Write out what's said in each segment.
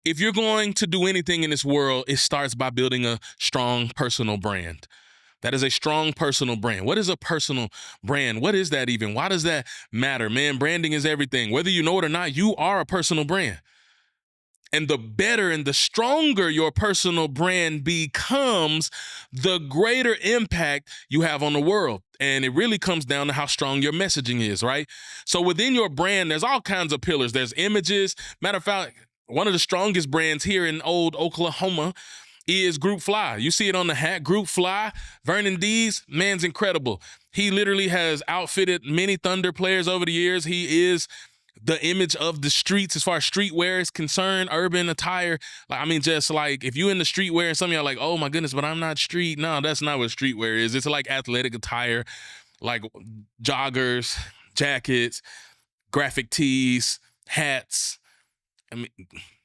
if you're going to do anything in this world, it starts by building a strong personal brand. That is a strong personal brand. What is a personal brand? What is that even? Why does that matter? Man, branding is everything. Whether you know it or not, you are a personal brand. And the better and the stronger your personal brand becomes, the greater impact you have on the world. And it really comes down to how strong your messaging is, right? So within your brand, there's all kinds of pillars. There's images. Matter of fact, one of the strongest brands here in old Oklahoma is Group Fly. You see it on the hat, Group Fly. Vernon Dees, man's incredible. He literally has outfitted many Thunder players over the years. He is the image of the streets as far as streetwear is concerned, urban attire. Just like if you in the streetwear and some of y'all are like, oh my goodness, but I'm not street. No, that's not what streetwear is. It's like athletic attire, like joggers, jackets, graphic tees, hats.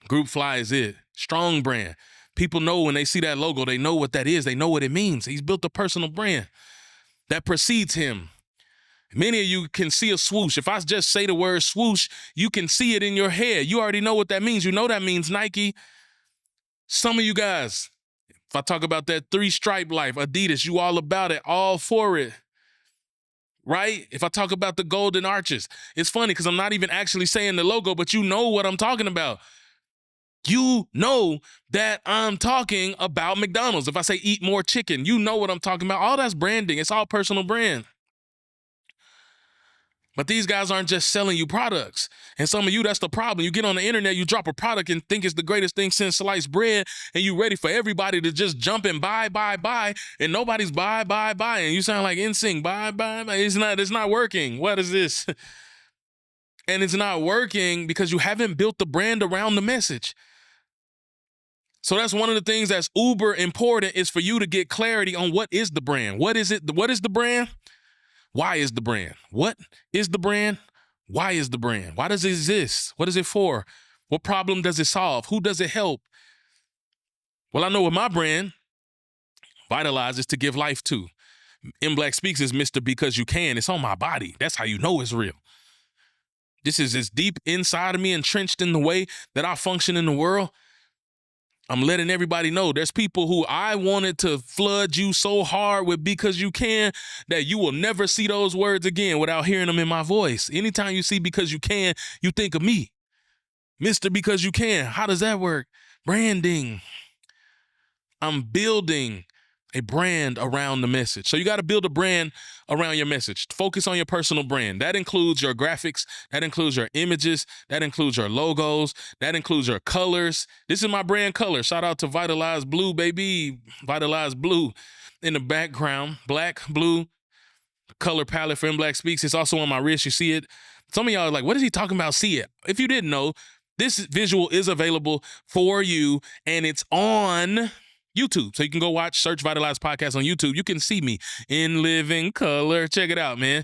Group Fly is it. Strong brand. People know when they see that logo, they know what that is. They know what it means. He's built a personal brand that precedes him. Many of you can see a swoosh. If I just say the word swoosh, you can see it in your head. You already know what that means. You know that means Nike. Some of you guys, if I talk about that 3-stripe life, Adidas, you all about it, all for it. Right? If I talk about the golden arches, it's funny because I'm not even actually saying the logo, but you know what I'm talking about. You know that I'm talking about McDonald's. If I say eat more chicken, you know what I'm talking about. All that's branding. It's all personal brand. But these guys aren't just selling you products. And some of you, that's the problem. You get on the internet, you drop a product and think it's the greatest thing since sliced bread, and you ready for everybody to just jump and buy, and nobody's buy. And you sound like NSYNC, buy. It's not working. What is this? And it's not working because you haven't built the brand around the message. So that's one of the things that's uber important is for you to get clarity on what is the brand. What is it? What is the brand? Why is the brand? What is the brand? Why is the brand? Why does it exist? What is it for? What problem does it solve? Who does it help? Well, I know what my brand, Vitalize, is to give life to. M Black Speaks is Mr. Because You Can. It's on my body. That's how you know it's real. This is as deep inside of me, entrenched in the way that I function in the world. I'm letting everybody know there's people who I wanted to flood you so hard with Because You Can that you will never see those words again without hearing them in my voice. Anytime you see Because You Can, you think of me. Mr. Because You Can. How does that work? Branding. I'm building a brand around the message. So you got to build a brand around your message. Focus on your personal brand. That includes your graphics. That includes your images. That includes your logos. That includes your colors. This is my brand color. Shout out to Vitalize Blue, baby. Vitalize Blue in the background. Black, blue, color palette for M Black Speaks. It's also on my wrist. You see it. Some of y'all are like, what is he talking about? See it. If you didn't know, this visual is available for you and it's on YouTube. So you can go search Vitalize Podcast on YouTube. You can see me in living color. Check it out, man.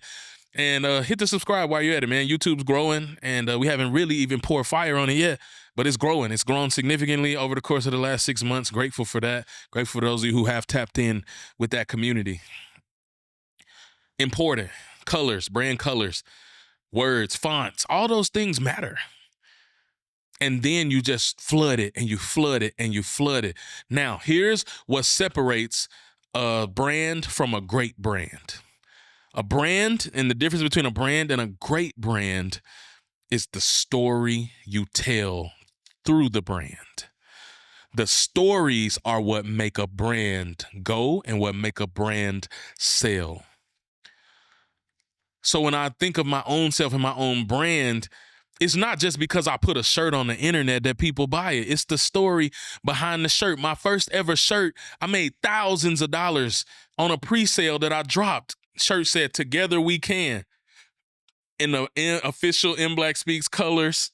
And hit the subscribe while you're at it, man. YouTube's growing, and we haven't really even poured fire on it yet, but it's growing. It's grown significantly over the course of the last 6 months. Grateful for that. Grateful for those of you who have tapped in with that community. Important. Colors, brand colors, words, fonts, all those things matter. And then you just flood it and you flood it and you flood it. Now, here's what separates a brand from a great brand. A brand, and the difference between a brand and a great brand is the story you tell through the brand. The stories are what make a brand go and what make a brand sell. So when I think of my own self and my own brand, it's not just because I put a shirt on the internet that people buy it. It's the story behind the shirt. My first ever shirt, I made thousands of dollars on a pre-sale that I dropped. Shirt said, "Together We Can," in the official M Black Speaks colors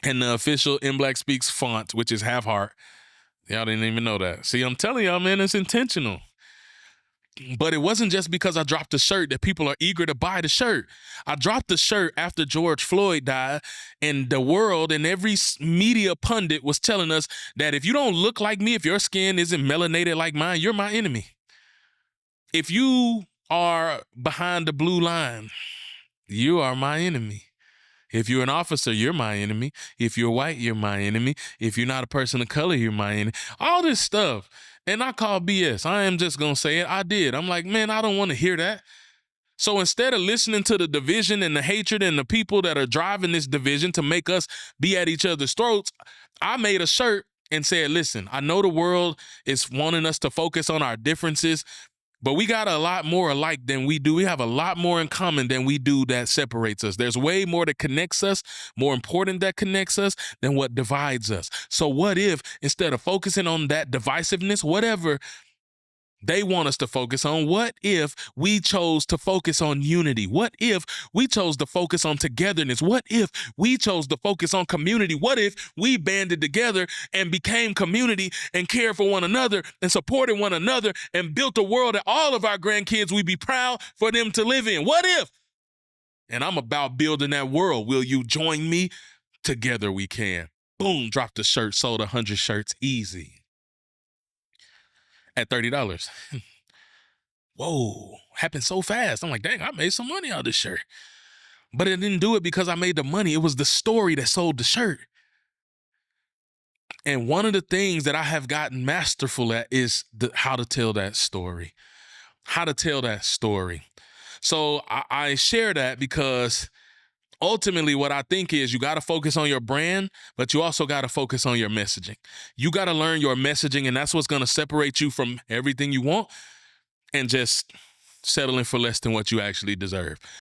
and the official M Black Speaks font, which is half heart. Y'all didn't even know that. See, I'm telling y'all, man, it's intentional. But it wasn't just because I dropped the shirt that people are eager to buy the shirt. I dropped the shirt after George Floyd died, and the world and every media pundit was telling us that if you don't look like me, if your skin isn't melanated like mine, you're my enemy. If you are behind the blue line, you are my enemy. If you're an officer, you're my enemy. If you're white, you're my enemy. If you're not a person of color, you're my enemy. All this stuff. And I call BS. I am just going to say it. I did. I'm like, man, I don't want to hear that. So instead of listening to the division and the hatred and the people that are driving this division to make us be at each other's throats, I made a shirt and said, listen, I know the world is wanting us to focus on our differences, but we got a lot more alike than we do. We have a lot more in common than we do that separates us. There's way more that connects us, more important that connects us than what divides us. So what if, instead of focusing on that divisiveness, whatever they want us to focus on, what if we chose to focus on unity? What if we chose to focus on togetherness? What if we chose to focus on community? What if we banded together and became community and cared for one another and supported one another and built a world that all of our grandkids we'd be proud for them to live in? What if? And I'm about building that world. Will you join me? Together we can. Boom, dropped the shirt, sold 100 shirts, easy. At $30. Whoa, happened so fast. I'm like, dang, I made some money out of this shirt. But it didn't do it because I made the money. It was the story that sold the shirt. And one of the things that I have gotten masterful at is how to tell that story. How to tell that story. So I share that because ultimately what I think is you got to focus on your brand, but you also got to focus on your messaging. You got to learn your messaging, and that's what's going to separate you from everything you want and just settling for less than what you actually deserve.